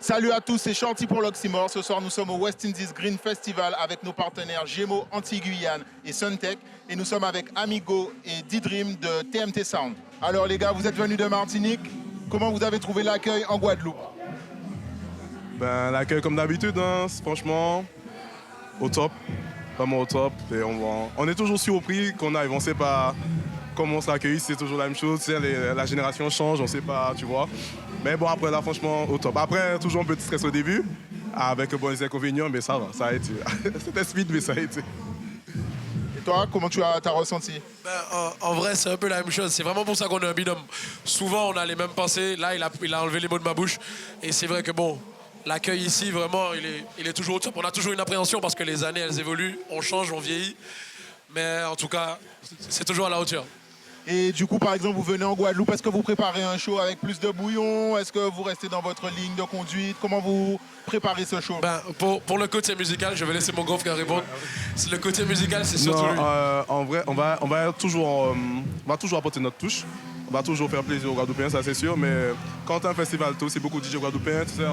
Salut à tous, c'est Chanty pour l'Oxymore. Ce soir, nous sommes au West Indies Green Festival avec nos partenaires Gémeaux, Anti-Guyane et Suntech. Et nous sommes avec Amigo et D-Dream de TMT Sound. Alors les gars, vous êtes venus de Martinique. Comment vous avez trouvé l'accueil en Guadeloupe? Ben, l'accueil comme d'habitude, hein, franchement, au top, vraiment au top. Et on est toujours surpris qu'on arrive, on ne sait pas comment on sera accueilli, c'est toujours la même chose. Tu sais, la génération change, on ne sait pas, tu vois. Mais bon, après là, franchement, au top. Après, toujours un peu de stress au début, avec les inconvénients, mais ça va, ça a été. C'était speed, mais ça a été. Et toi, comment tu as ressenti? En vrai, c'est un peu la même chose. C'est vraiment pour ça qu'on est un binôme. Souvent, on a les mêmes pensées. Là, il a enlevé les mots de ma bouche. Et c'est vrai que bon, l'accueil ici, vraiment, il est toujours au top. On a toujours une appréhension parce que les années, elles évoluent. On change, on vieillit. Mais en tout cas, c'est toujours à la hauteur. Et du coup, par exemple, vous venez en Guadeloupe, est-ce que vous préparez un show avec plus de bouillon? Est-ce que vous restez dans votre ligne de conduite? Comment vous préparez ce show? Pour le côté musical, je vais laisser mon grand frère répondre. Le côté musical, c'est surtout lui. En vrai, on va toujours apporter notre touche. On va toujours faire plaisir aux Guadeloupéens, ça c'est sûr. Mais quand tu as un festival, tu as aussi beaucoup de DJ Guadeloupéens, tu sais,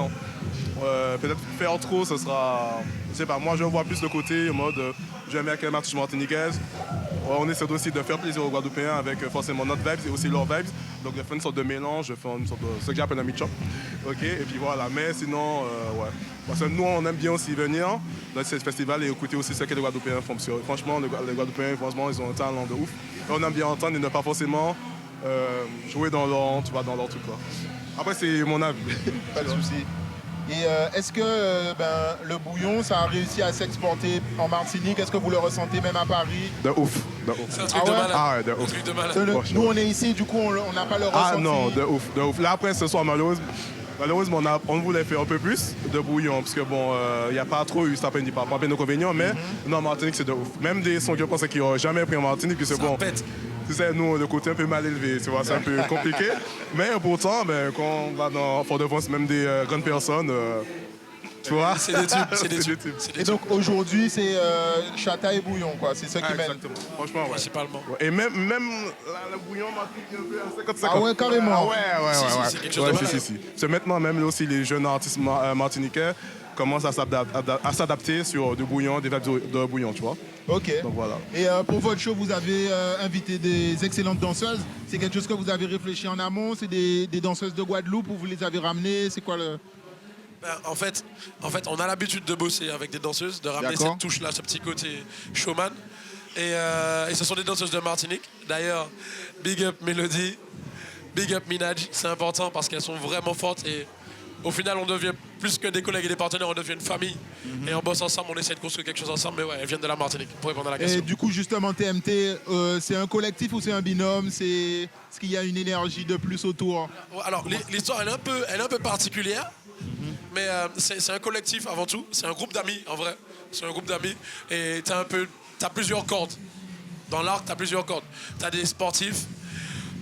peut-être faire trop, ce sera... Je sais pas, moi je vois plus le côté en mode, j'aime bien qu'elle m'a touché martiniquaise. On essaie aussi de faire plaisir aux Guadeloupéens avec forcément notre vibes et aussi leurs vibes. Donc, je fais une sorte de mélange, je fais une sorte de ce que j'appelle un mix-up. OK, et puis voilà. Mais sinon, ouais. Parce que nous, on aime bien aussi venir dans ce festival et écouter aussi ce que les Guadeloupéens font. Parce que, franchement, les Guadeloupéens, franchement, ils ont un talent de ouf. Et on aime bien entendre et ne pas forcément jouer dans leur, tu vois, dans leur truc, quoi. Après, c'est mon avis. Pas de souci. Et est-ce que le bouillon, ça a réussi à s'exporter en Martinique? Est-ce que vous le ressentez même à Paris? De ouf. C'est un truc de malade. Ah ouais, de ouf. Un truc de malade. Nous, on est ici, du coup, on n'a pas le ressenti. Ah non, de ouf. Là, après, ce soir, malheureusement, on voulait faire un peu plus de bouillon, parce que bon, il n'y a pas trop eu, ça pas d'inconvénients, mais non, Martinique, c'est de ouf. Même des sons que je pensais qu'ils n'auraient jamais pris en Martinique, puis c'est bon. Pète. Tu sais, nous, le côté un peu mal élevé, tu vois, c'est un peu compliqué. Mais pourtant, quand on va dans Fort-de-France, même des grandes personnes, tu vois. C'est des tubes. Et donc aujourd'hui, c'est chata et bouillon, quoi. C'est ça qui mène. Exactement. Franchement, ouais. Principalement. Ouais. Et même le bouillon Martinique un peu à 50-50. Ah ouais, carrément. Ah ouais. C'est quelque chose de malade. C'est maintenant même aussi les jeunes artistes martiniquais commencent à s'adapter sur du bouillon, des vibes de bouillon, tu vois. Ok. Donc voilà. Et pour votre show, vous avez invité des excellentes danseuses. C'est quelque chose que vous avez réfléchi en amont? C'est des danseuses de Guadeloupe où vous les avez ramenées? C'est quoi le... En fait, on a l'habitude de bosser avec des danseuses, de ramener cette touche-là, ce petit côté showman. Et ce sont des danseuses de Martinique. D'ailleurs, big up Mélodie, big up Minaj. C'est important parce qu'elles sont vraiment fortes. Et au final, on devient plus que des collègues et des partenaires, on devient une famille. Et on bosse ensemble, on essaie de construire quelque chose ensemble. Mais ouais, elles viennent de la Martinique, pour répondre à la question. Et du coup, justement, TMT, c'est un collectif ou c'est un binôme? Est-ce qu'il y a une énergie de plus autour? Alors, l'histoire, elle est un peu particulière. Mais c'est un collectif avant tout, c'est un groupe d'amis en vrai, c'est un groupe d'amis et t'as plusieurs cordes. Dans l'art, t'as plusieurs cordes. T'as des sportifs,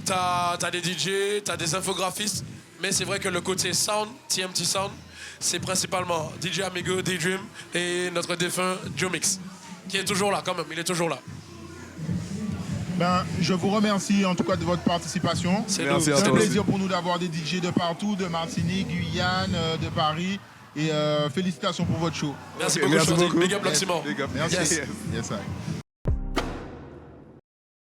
t'as des DJ, t'as des infographistes, mais c'est vrai que le côté sound, TMT Sound, c'est principalement DJ Amigo, D-Dream et notre défunt Joe Mix, qui est toujours là quand même, il est toujours là. Je vous remercie en tout cas de votre participation. C'est Merci à un toi. plaisir pour nous d'avoir des DJ de partout, de Martinique, Guyane, de Paris. Et félicitations pour votre show. Merci Ok, beaucoup, merci Chanty. beaucoup. Big up l'Oxymore. Big up. Merci. Yes. Yes, sir.